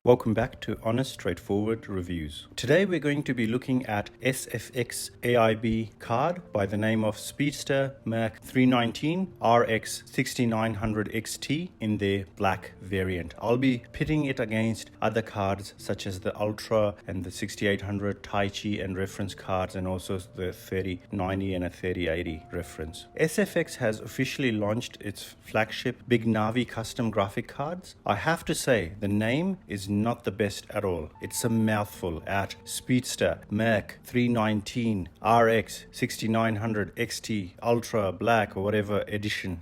Welcome back to Honest Straightforward Reviews. Today we're going to be looking at SFX AIB card by the name of Speedster MERC319 RX 6900 XT in their black variant. I'll be pitting it against other cards such as the Ultra and the 6800 Taichi and reference cards, and also the 3090 and a 3080 reference. SFX has officially launched its flagship Big Navi custom graphic cards. I have to say the name is not the best at all. It's a mouthful at Speedster MERC319 RX 6900 XT Ultra Black or whatever edition,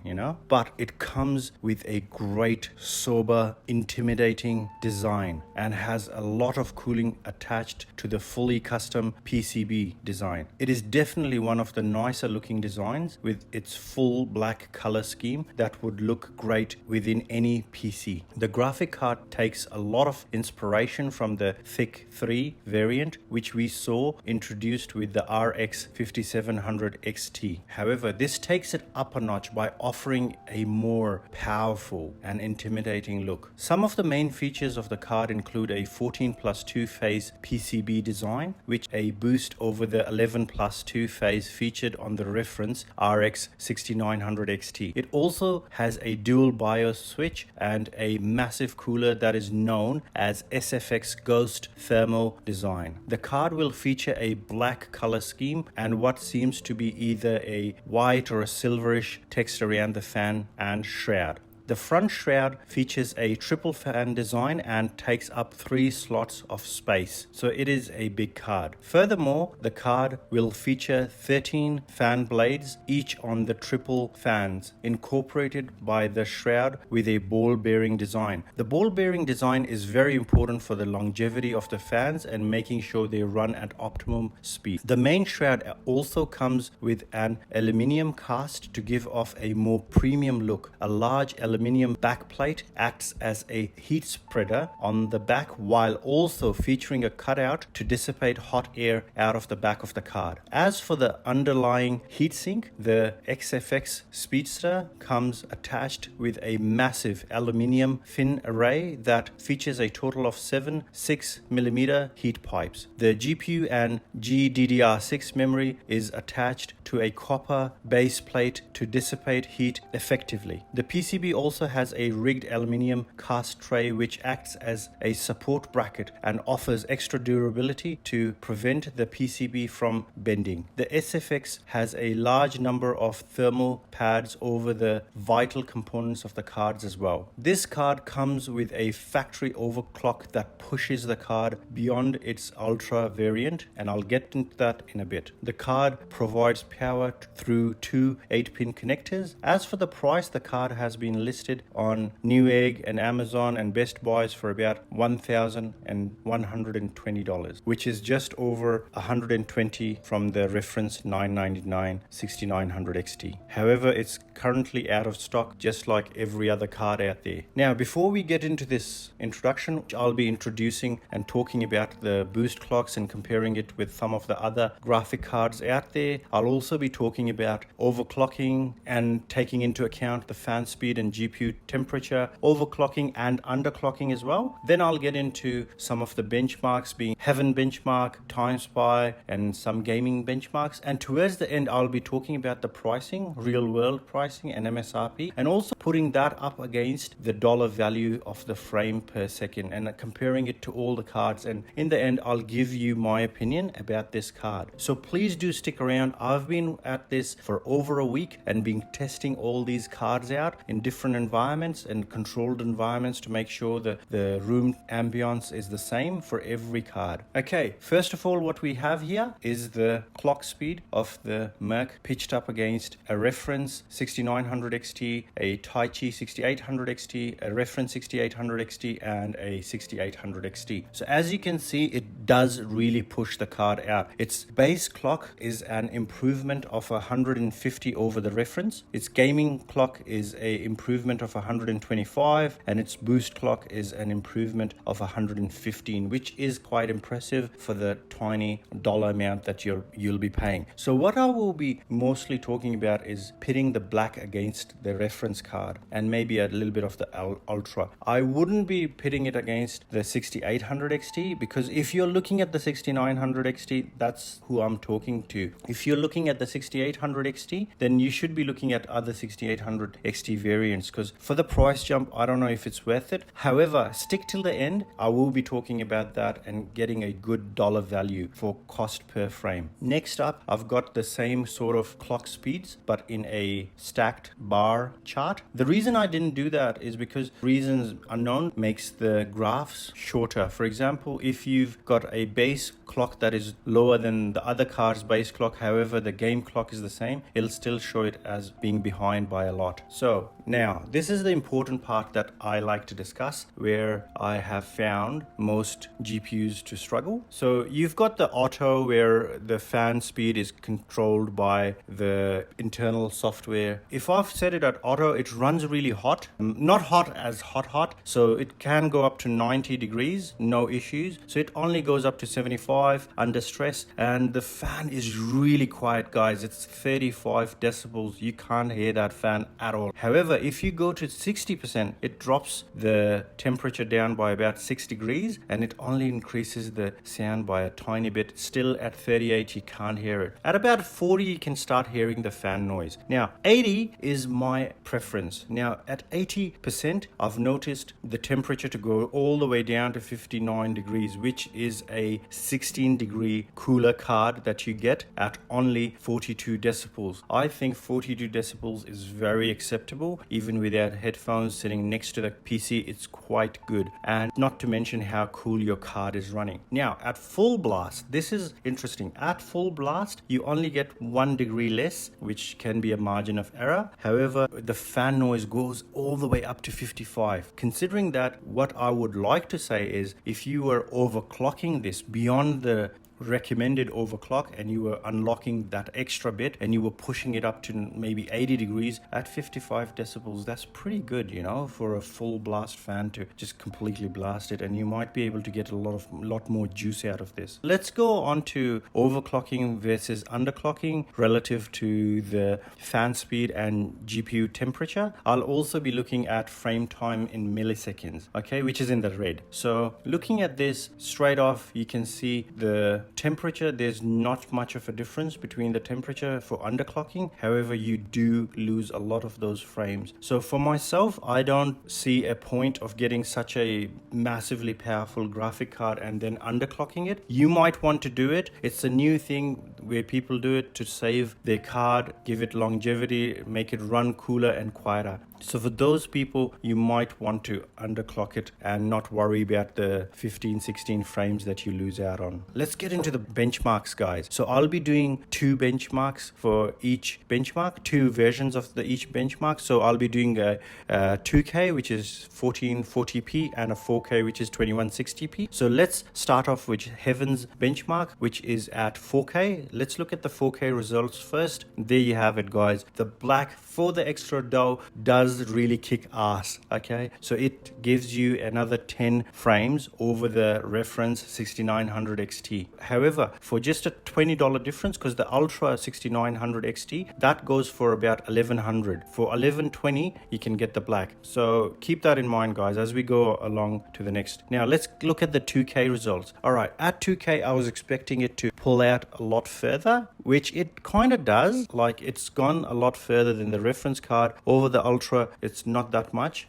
but it comes with a great, sober, intimidating design and has a lot of cooling attached to the fully custom PCB design. It is definitely one of the nicer looking designs with its full black color scheme that would look great within any PC. The graphic card takes a lot of inspiration from the Thick 3 variant, which we saw introduced with the RX 5700 XT. However, this takes it up a notch by offering a more powerful and intimidating look. Some of the main features of the card include a 14+2 phase PCB design, which a boost over the 11+2 phase featured on the reference RX 6900 XT. It also has a dual BIOS switch and a massive cooler that is known as SFX Ghost Thermal design. The card will feature a black color scheme and what seems to be either a white or a silverish text around the fan and shroud. The front shroud features a triple fan design and takes up 3 slots of space, so it is a big card. Furthermore, the card will feature 13 fan blades, each on the triple fans, incorporated by the shroud with a ball bearing design. The ball bearing design is very important for the longevity of the fans and making sure they run at optimum speed. The main shroud also comes with an aluminium cast to give off a more premium look. A large aluminium backplate acts as a heat spreader on the back while also featuring a cutout to dissipate hot air out of the back of the card. As for the underlying heatsink, the XFX Speedster comes attached with a massive aluminium fin array that features a total of 7 6mm heat pipes. The GPU and GDDR6 memory is attached to a copper base plate to dissipate heat effectively. The PCB also has a rigged aluminium cast tray which acts as a support bracket and offers extra durability to prevent the PCB from bending. The SFX has a large number of thermal pads over the vital components of the cards as well. This card comes with a factory overclock that pushes the card beyond its Ultra variant, and I'll get into that in a bit. The card provides power through 2 8-pin connectors. As for the price, the card has been listed on Newegg and Amazon and Best Buys for about $1,120, which is just over $120 from the reference $999 6900 XT. However, it's currently out of stock just like every other card out there. Now, before we get into this introduction, I'll be introducing and talking about the boost clocks and comparing it with some of the other graphic cards out there. I'll also be talking about overclocking and taking into account the fan speed and GPU temperature, overclocking and underclocking as well. Then I'll get into some of the benchmarks, being Heaven benchmark, TimeSpy, and some gaming benchmarks. And towards the end, I'll be talking about the pricing, real world pricing and MSRP, and also putting that up against the dollar value of the frame per second and comparing it to all the cards. And in the end, I'll give you my opinion about this card. So please do stick around. I've been at this for over a week and been testing all these cards out in different environments and controlled environments to make sure that the room ambience is the same for every card. Okay, first of all, what we have here is the clock speed of the MERC pitched up against a reference 6900 XT, a Taichi 6800 XT, a reference 6800 XT, and a 6800 XT. So as you can see, it does really push the card out. Its base clock is an improvement of 150 over the reference. Its gaming clock is a improvement improvement of 125, and its boost clock is an improvement of 115, which is quite impressive for the tiny dollar amount that you'll be paying. So what I will be mostly talking about is pitting the black against the reference card and maybe a little bit of the Ultra. I wouldn't be pitting it against the 6800 XT, because if you're looking at the 6900 XT, that's who I'm talking to. If you're looking at the 6800 XT, then you should be looking at other 6800 XT variants, because for the price jump, I don't know if it's worth it. However, stick till the end. I will be talking about that and getting a good dollar value for cost per frame. Next up, I've got the same sort of clock speeds, but in a stacked bar chart. The reason I didn't do that is because reasons unknown makes the graphs shorter. For example, if you've got a base clock that is lower than the other card's base clock, however the game clock is the same, it'll still show it as being behind by a lot. So now this is the important part that I like to discuss, where I have found most GPUs to struggle. So you've got the auto, where the fan speed is controlled by the internal software. If I've set it at auto, it runs really hot, not hot as hot, so it can go up to 90 degrees, no issues. So it only goes up to 75 under stress, and the fan is really quiet, guys. It's 35 decibels. You can't hear that fan at all. However, if you go to 60%, it drops the temperature down by about 6 degrees, and it only increases the sound by a tiny bit. Still at 38, you can't hear it. At about 40, you can start hearing the fan noise. Now 80 is my preference. Now at 80%, I've noticed the temperature to go all the way down to 59 degrees, which is a 16-degree cooler card that you get at only 42 decibels. I think 42 decibels is very acceptable. Even without headphones, sitting next to the PC, it's quite good. And not to mention how cool your card is running. Now at full blast, this is interesting. At full blast, you only get 1 degree less, which can be a margin of error. However, the fan noise goes all the way up to 55. Considering that, what I would like to say is, if you were overclocking this beyond the recommended overclock and you were unlocking that extra bit and you were pushing it up to maybe 80 degrees at 55 decibels, that's pretty good, you know, for a full blast fan to just completely blast it, and you might be able to get a lot more juice out of this. Let's go on to overclocking versus underclocking relative to the fan speed and GPU temperature. I'll also be looking at frame time in milliseconds, okay, which is in the red. So looking at this straight off, you can see the temperature. There's not much of a difference between the temperature for underclocking. However, you do lose a lot of those frames. So for myself, I don't see a point of getting such a massively powerful graphic card and then underclocking it. You might want to do it. It's a new thing where people do it to save their card, give it longevity, make it run cooler and quieter. So for those people, you might want to underclock it and not worry about the 15-16 frames that you lose out on. Let's get into the benchmarks, guys. So I'll be doing 2 benchmarks for each benchmark, 2 versions of each benchmark. So I'll be doing a 2K, which is 1440p, and a 4K, which is 2160p. So let's start off with Heaven's benchmark, which is at 4K. Let's look at the 4K results first. There you have it, guys. The black for the extra dough does really kick ass, okay? So it gives you another 10 frames over the reference 6900 XT. However, for just a $20 difference, because the Ultra 6900 XT, that goes for about $1100. For $1120, you can get the black. So keep that in mind, guys, as we go along to the next. Now let's look at the 2K results. All right, at 2K, I was expecting it to pull out a lot further, which it kind of does. Like, it's gone a lot further than the reference card. Over the Ultra, it's not that much.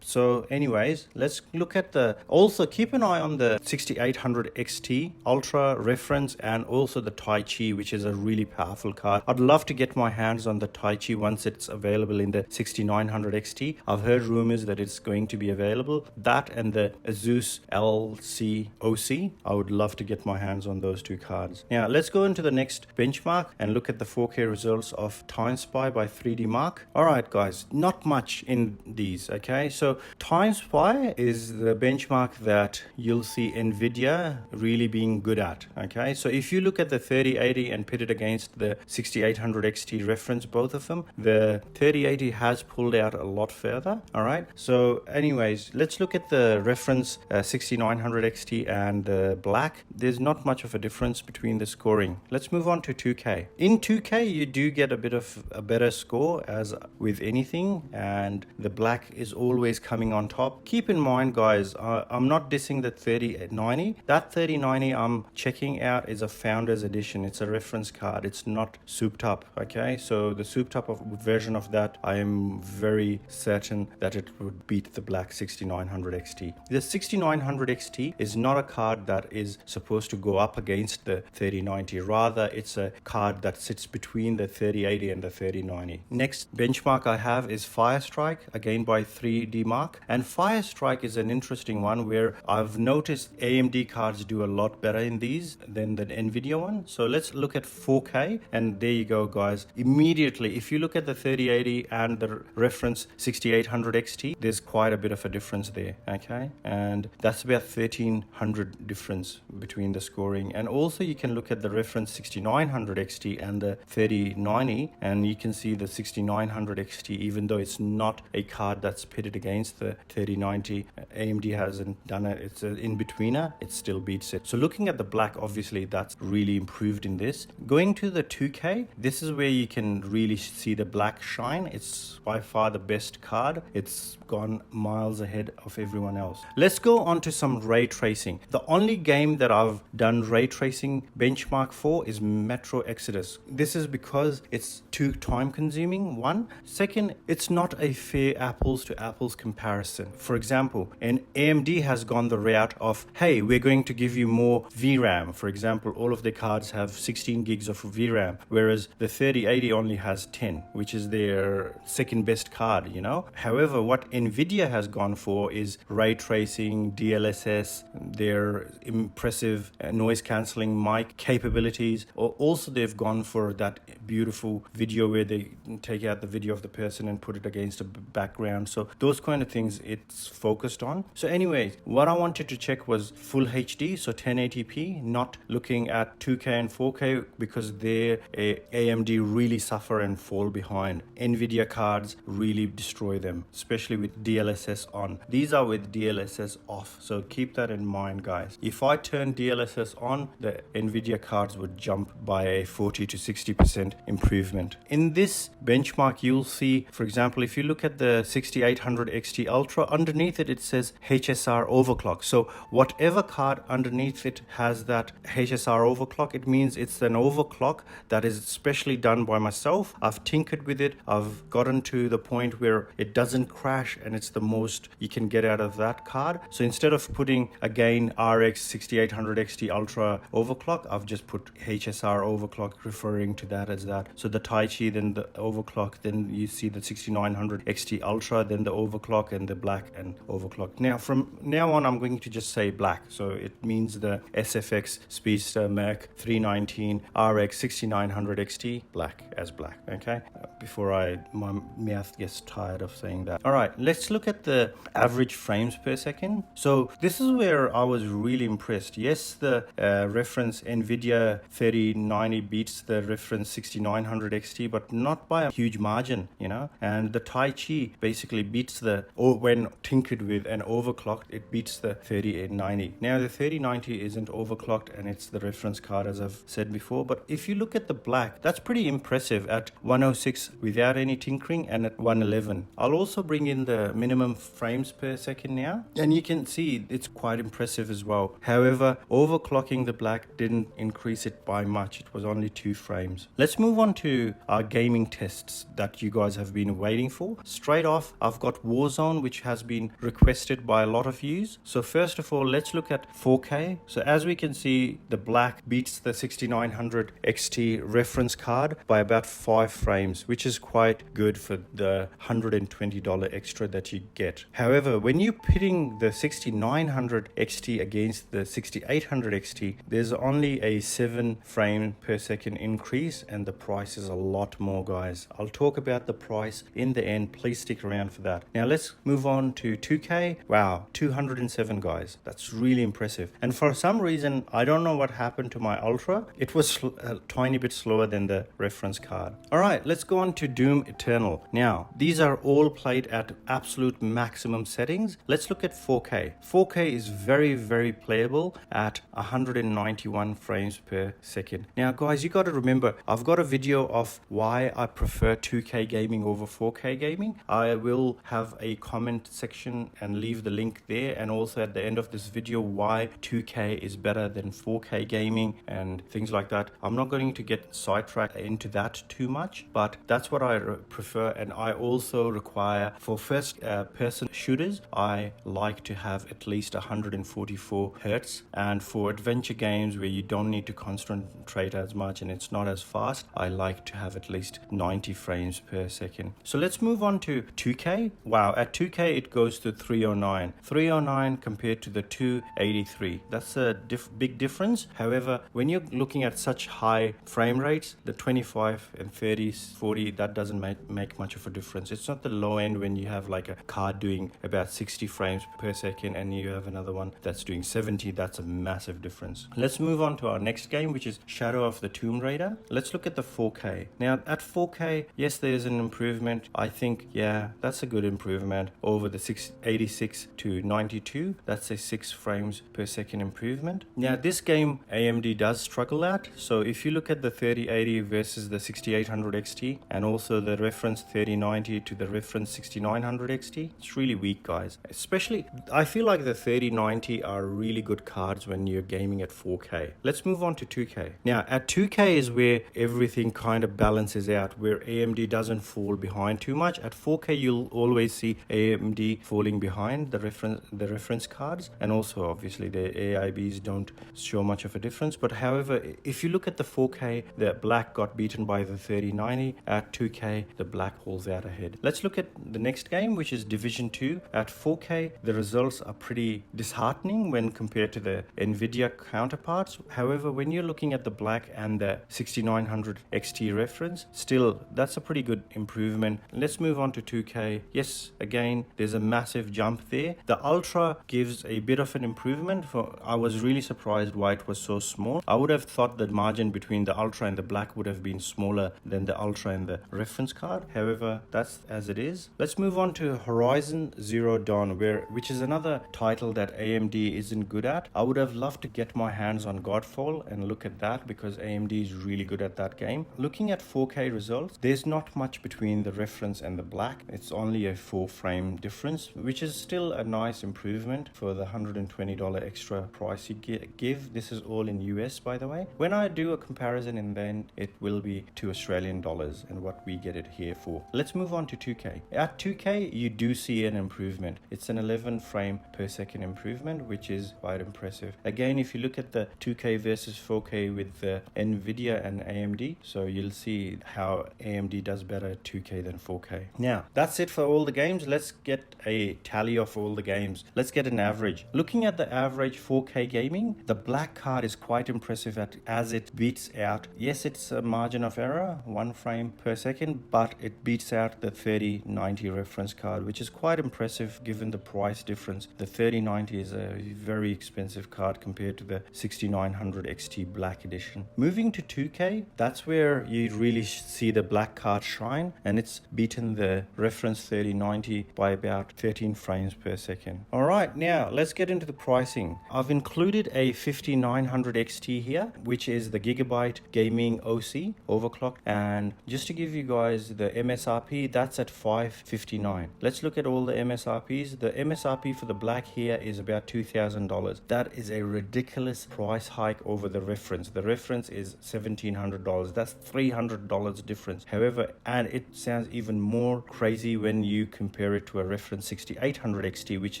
So anyways, let's look at the, also keep an eye on the 6800 XT Ultra reference, and also the Taichi, which is a really powerful card. I'd love to get my hands on the Taichi once it's available in the 6900 XT. I've heard rumors that it's going to be available. That and the Asus LCOC, I would love to get my hands on those 2 cards. Now let's go into the next benchmark and look at the 4K results of TimeSpy by 3D Mark. Alright guys, not much in these, okay? So TimeSpy is the benchmark that you'll see NVIDIA really being good at, okay? So if you look at the 3080 and pit it against the 6800 XT reference, both of them, the 3080 has pulled out a lot further, alright? So anyways, let's look at the reference 6900 XT and the black. There's not much of a difference between the scoring. Let's move on to 2K. In 2K, you do get a bit of a better score as with anything, and the black is always coming on top. Keep in mind, guys, I'm not dissing the 3090. That 3090 I'm checking out is a founder's edition. It's a reference card. It's not souped up, okay? So the souped up version of that, I am very certain that it would beat the black 6900 XT. The 6900 XT is not a card that is supposed to go up against the 3090. Rather, it's a card that sits between the 3080 and the 3090. Next benchmark I have is Firestrike, again by 3D Mark. And Firestrike is an interesting one where I've noticed AMD cards do a lot better in these than the NVIDIA one. So let's look at 4K, and there you go, guys. Immediately, if you look at the 3080 and the reference 6800 XT, there's quite a bit of a difference there, okay? And that's about 1300 difference between the scoring. And also you can look at the reference 6900 XT and the 3090, and you can see the 6900 XT, even though it's not a card that's pitted against the 3090, AMD hasn't done it. It's an in-betweener. It still beats it. So looking at the black, obviously that's really improved in this. Going to the 2K, this is where you can really see the black shine. It's by far the best card. It's gone miles ahead of everyone else. Let's go on to some ray tracing. The only game that I've done ray tracing benchmark for is Metro Exodus. This is because it's too time consuming, one. Second, it's not a fair apples to apples comparison. For example, and AMD has gone the route of, hey, we're going to give you more VRAM. For example, all of the cards have 16 gigs of VRAM, whereas the 3080 only has 10, which is their second best card, you know. However, what NVIDIA has gone for is ray tracing, DLSS, their impressive noise cancelling mic capabilities. Also, they've gone for that beautiful video where they take out the video of the person and put it against a background. So those kind of things it's focused on. So anyway, what I wanted to check was full HD, so 1080p, not looking at 2K and 4K, because their AMD really suffer and fall behind. NVIDIA cards really destroy them, especially with DLSS on. These are with DLSS off, so keep that in mind, guys. If I turn DLSS on, the NVIDIA cards would jump by a 40 to 60% improvement. In this benchmark, you'll see, for example, if you look at the 6800 XT Ultra, underneath it says HSR overclock. So whatever card underneath it has that HSR overclock, it means it's an overclock that is specially done by myself. I've tinkered with it. I've gotten to the point where it doesn't crash, and it's the most you can get out of that card. So instead of putting again RX 6800 XT Ultra overclock, I've just put HSR overclock, referring to that as that. So the Taichi, then the overclock, then you see the 6900 XT Ultra, then the overclock, and the black and overclock. Now from now on, I'm going to just say black. So it means the SFX Speedster MERC319 RX 6900 XT black as black, okay? Before my mouth gets tired of saying that. All right, let's look at the average frames per second. So this is where I was really impressed. Yes, the reference NVIDIA 3090 beats the reference 6900 XT, but not by a huge margin, you know. And the Taichi basically beats when tinkered with and overclocked, it beats the 3090. Now the 3090 isn't overclocked, and it's the reference card, as I've said before. But if you look at the black, that's pretty impressive at 106 without any tinkering, and at 111. I'll also bring in the minimum frames per second now, and you can see it's quite impressive as well. However, overclocking the black didn't increase it by much. It was only 2 frames. Let's move on to our gaming tests that you guys have been waiting for. Straight off, I've got Warzone, which has been requested by a lot of yous. So first of all, let's look at 4K. So as we can see, the black beats the 6900 XT reference card by about 5 frames, which is quite good for the $120 extra that you get. However, when you're pitting the 6900 XT against the 6800 XT, there's only a 7 frames frame per second increase, and the price is a lot more, guys. I'll talk about the price in the end. Please stick around for that. Now let's move on to 2K. Wow, 207, guys. That's really impressive. And for some reason, I don't know what happened to my Ultra. It was a tiny bit slower than the reference card. All right, let's go on to Doom Eternal. Now, these are all played at absolute maximum settings. Let's look at 4K. 4K is very, very playable at 191 frames per second. Now, guys, you got to remember, I've got a video of why I prefer 2K gaming over 4K gaming. I will have a comment section and leave the link there, and also at the end of this video why 2K is better than 4K gaming and things like that. I'm not going to get sidetracked into that too much, but that's what I prefer. And I also require for first person shooters, I like to have at least 144 hertz, and for adventure games where you don't need to concentrate as much and it's not as fast, I like to have at least 90 frames per second. So let's move on to 2K. Wow, at 2K it goes to 309. 309 compared to the 283. That's a big difference. However, when you're looking at such high frame rates, the 25 and 30, 40, that doesn't make much of a difference. It's not the low end when you have like a card doing about 60 frames per second and you have another one that's doing 70. That's a massive difference. Let's move on to our next game, which is Shadow of the Tomb Raider. Let's look at the 4K. Now at 4K, yes, there's an improvement. I think, yeah, that's a good improvement over the 86 to 92. That's a 6 frames per second improvement. Now this game AMD does struggle at. So if you look at the 3080 versus the 6800 XT and also the reference 3090 to the reference 6900 XT, it's really weak, guys. Especially, I feel like the 3090 are really good cards when you're gaming at 4K. Let's move on to 2K. Now at 2K is where everything kind of balances out, where AMD doesn't fall behind too much. At 4K you'll always see AMD falling behind the reference cards, and also obviously the AIBs don't show much of a difference. But however, if you look at the 4K, the black got beaten by the 3090. At 2K the black pulls out ahead. Let's look at the next game, which is Division 2. At 4K the results are pretty disheartening when compared to the Nvidia counterparts. However, when you're looking at the black and the 6900 XT reference, still that's a pretty good improvement. Let's move on to 2K. Yes, again there's a massive jump there. The Ultra gives a bit of an improvement. I was really surprised why it was so small. I would have thought the margin between the Ultra and the black would have been smaller than the Ultra and the reference card. However, that's as it is. Let's move on to Horizon Zero Dawn, which is another title that AMD isn't good at. I would have loved to get my hands on Godfall and look at that because AMD is really good at that game. Looking at 4K results, there's not much between the reference and the black. It's only a 4 frame difference, which is still a nice improvement for the $120 extra price you give. This is all in US, by the way. When I do a comparison, and then it will be to Australian dollars and what we get it here for. Let's move on to 2K. At 2K, you do see an improvement. It's an 11 frame per second improvement, which is quite impressive. Again, if you look at the 2K versus 4K with the Nvidia and AMD, so you'll see how AMD does better at 2K than 4K. Now, that's it for all the games. Let's get a tally of all the games. Let's get an average. Looking at the average 4K gaming, the black card is quite impressive as it beats out. Yes, it's a margin of error, 1 frame per second, but it beats out the 3090 reference card, which is quite impressive given the price difference. The 3090 is a very expensive card compared to the 6900 XT Black Edition. Moving to 2K, that's where you really see the black card shine, and it's beaten the reference 3090 by about 13 frames per second. Alright, now let's get into the pricing. I've included a 5900 XT here, which is the Gigabyte Gaming OC overclock, and just to give you guys the MSRP, that's at $559. Let's look at all the MSRPs. The MSRP for the black here is about $2,000. That is a ridiculous price hike over the reference. The reference is $1,700. That's $300 difference. However, and it sounds even more crazy when you compare it to a reference 6800 XT, which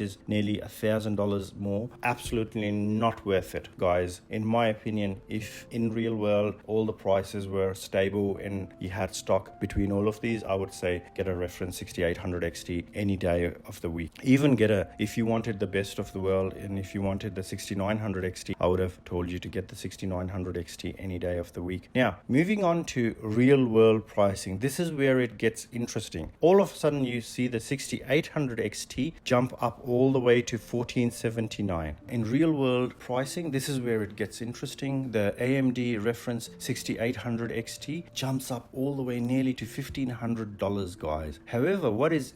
is nearly $1,000 more. Absolutely not worth it, guys. In my opinion, if in real world all the prices were stable and you had stock between all of these, I would say get a reference 6800 XT any day of the week. Even if you wanted the best of the world, and if you wanted the 6900 XT, I would have told you to get the 6900 XT 60 any day of the week. Now, moving on to real world pricing. This is where it gets interesting. All of a sudden you see the 6800 XT jump up all the way to 1479. In real world pricing, this is where it gets interesting. The AMD reference 6800 XT jumps up all the way nearly to $1,500, guys. However, what is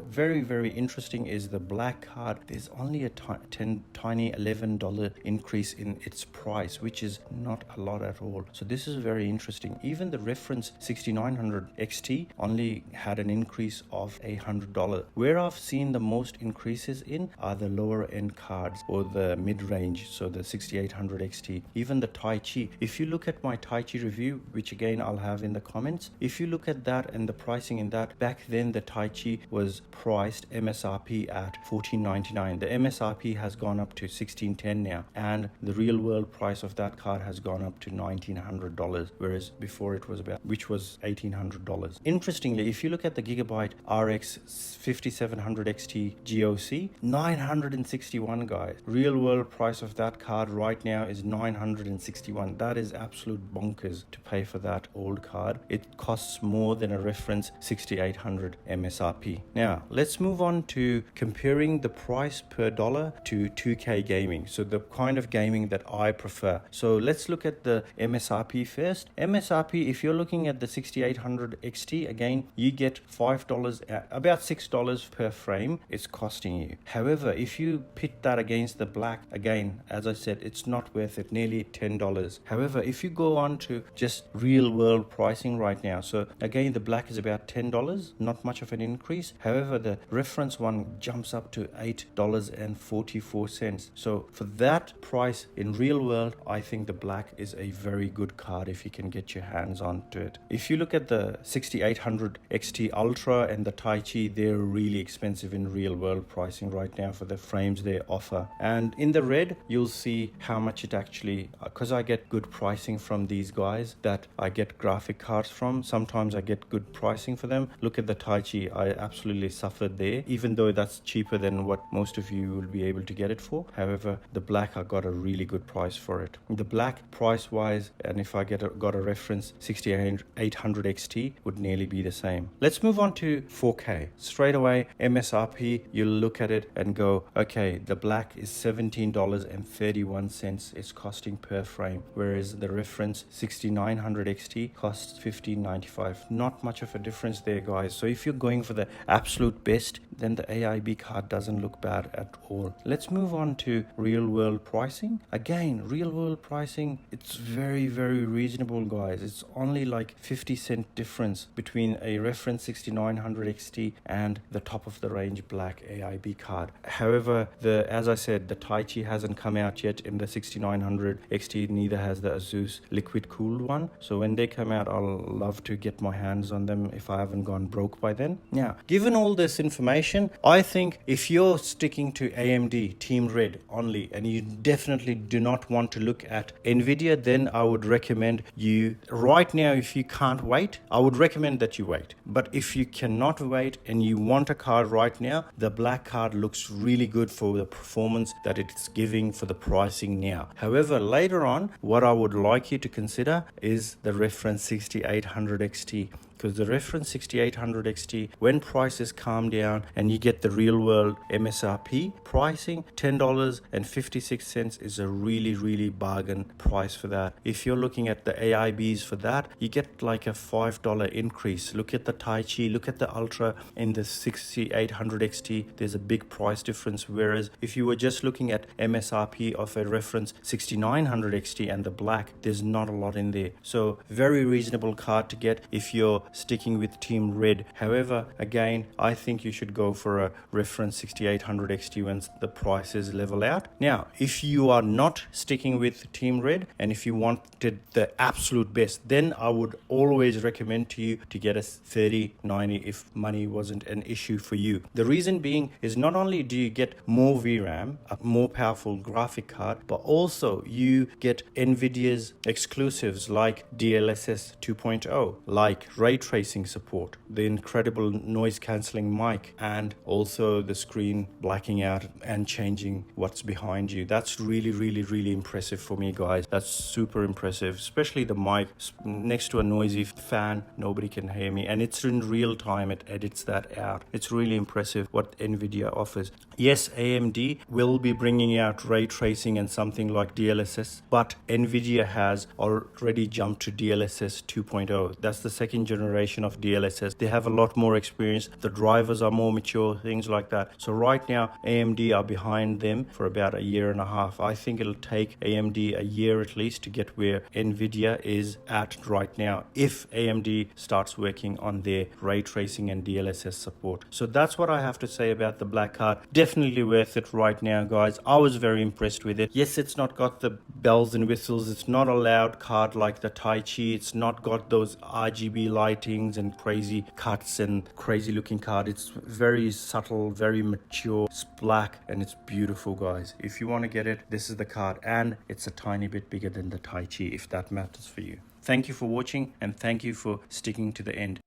very, very interesting is the black card. There's only a tiny $11 increase in its price, which is not a lot at all. So this is very interesting. Even the reference 6900 XT only had an increase of $100. Where I've seen the most increases in are the lower end cards or the mid-range, so the 6800 XT, even the Taichi. If you look at my Taichi review, which again I'll have in the comments, if you look at that and the pricing in that, back then the Taichi was priced MSRP at $1,499. The MSRP has gone up to $1,610 now, and the real world price of that card has gone up to $1,900, whereas before it was which was $1,800. Interestingly, if you look at the Gigabyte RX 5700 XT GOC, 961, guys. Real world price of that card right now is 961. That is absolute bonkers to pay for that old card. It costs more than a reference 6800 MSRP. Now, let's move on to comparing the price per dollar to 2K gaming. So the kind of gaming that I prefer. So let's look at the MSRP first. MSRP, if you're looking at the 6800 XT, again, you get $5, about $6 per frame it's costing you. However, if you pit that against the black, again, as I said, it's not worth it, nearly $10. However, if you go on to just real world pricing right now, so again, the black is about $10, not much of an increase. However, the reference one jumps up to $8.44. So for that price in real world, I think the black is a very good card if you can get your hands onto it. If you look at the 6800 XT Ultra and the Taichi, they're really expensive in real world pricing right now for the frames they offer. And in the red, you'll see how much it actually, because I get good pricing from these guys that I get graphic cards from. Sometimes I get good pricing for them. Look at the Taichi, I absolutely suffered there, even though that's cheaper than what most of you will be able to get it for. However, the black, I got a really good price for it. The black price wise, and if I got a reference 6800 XT, would nearly be the same. Let's move on to 4K. Straight away, MSRP, you'll look at it and go, okay, the black is $17.31 it's costing per frame, whereas the reference 6900 XT costs $15.95. Not much of a difference there, guys. So if you're going for the absolute best, then the AIB card doesn't look bad at all. Let's move on to real world pricing. Again, real world pricing, it's very, very reasonable, guys. It's only like 50-cent difference between a reference 6900 XT and the top of the range black AIB card. However, as I said, the Taichi hasn't come out yet in the 6900 XT, neither has the Asus liquid cooled one. So when they come out, I'll love to get my hands on them if I haven't gone broke by then. Now, given all this information, I think if you're sticking to AMD Team Red only and you definitely do not want to look at Nvidia, then I would recommend you right now, if you can't wait, I would recommend that you wait. But if you cannot wait and you want a card right now, the black card looks really good for the performance that it's giving for the pricing now. However, later on, what I would like you to consider is the reference 6800 XT. Because the reference 6800 XT, when prices calm down and you get the real world MSRP pricing, $10.56 is a really, really bargain price for that. If you're looking at the AIBs for that, you get like a $5 increase. Look at the Taichi, look at the Ultra in the 6800 XT, there's a big price difference. Whereas if you were just looking at MSRP of a reference 6900 XT and the black, there's not a lot in there. So very reasonable card to get if you're sticking with Team Red. However, again, I think you should go for a reference 6800 XT once the prices level out. Now, if you are not sticking with Team Red and if you wanted the absolute best, then I would always recommend to you to get a 3090 if money wasn't an issue for you. The reason being is not only do you get more VRAM, a more powerful graphic card, but also you get Nvidia's exclusives like DLSS 2.0, like ray tracing support, the incredible noise cancelling mic, and also the screen blacking out and changing what's behind you. That's really impressive for me, guys. That's super impressive, especially the mic next to a noisy fan. Nobody can hear me, and it's in real time. It edits that out. It's really impressive what NVIDIA offers. Yes, AMD will be bringing out ray tracing and something like DLSS, but NVIDIA has already jumped to DLSS 2.0. That's the second generation of DLSS. They have a lot more experience. The drivers are more mature, things like that. So right now, AMD are behind them for about a year and a half. I think it'll take AMD a year at least to get where NVIDIA is at right now, if AMD starts working on their ray tracing and DLSS support. So that's what I have to say about the black card. Definitely worth it right now, guys. I was very impressed with it. Yes, it's not got the bells and whistles. It's not a loud card like the Taichi. It's not got those RGB lightings and crazy cuts and crazy looking card. It's very subtle, very mature. It's black and it's beautiful, guys. If you want to get it, this is the card, and it's a tiny bit bigger than the Taichi, if that matters for you. Thank you for watching, and thank you for sticking to the end.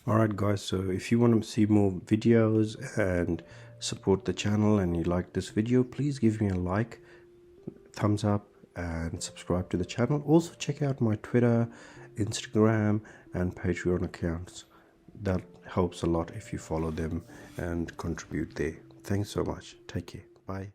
Alright guys, so if you want to see more videos and support the channel and you like this video, please give me a like, thumbs up, and subscribe to the channel. Also check out my Twitter, Instagram and Patreon accounts. That helps a lot if you follow them and contribute there. Thanks so much. Take care. Bye.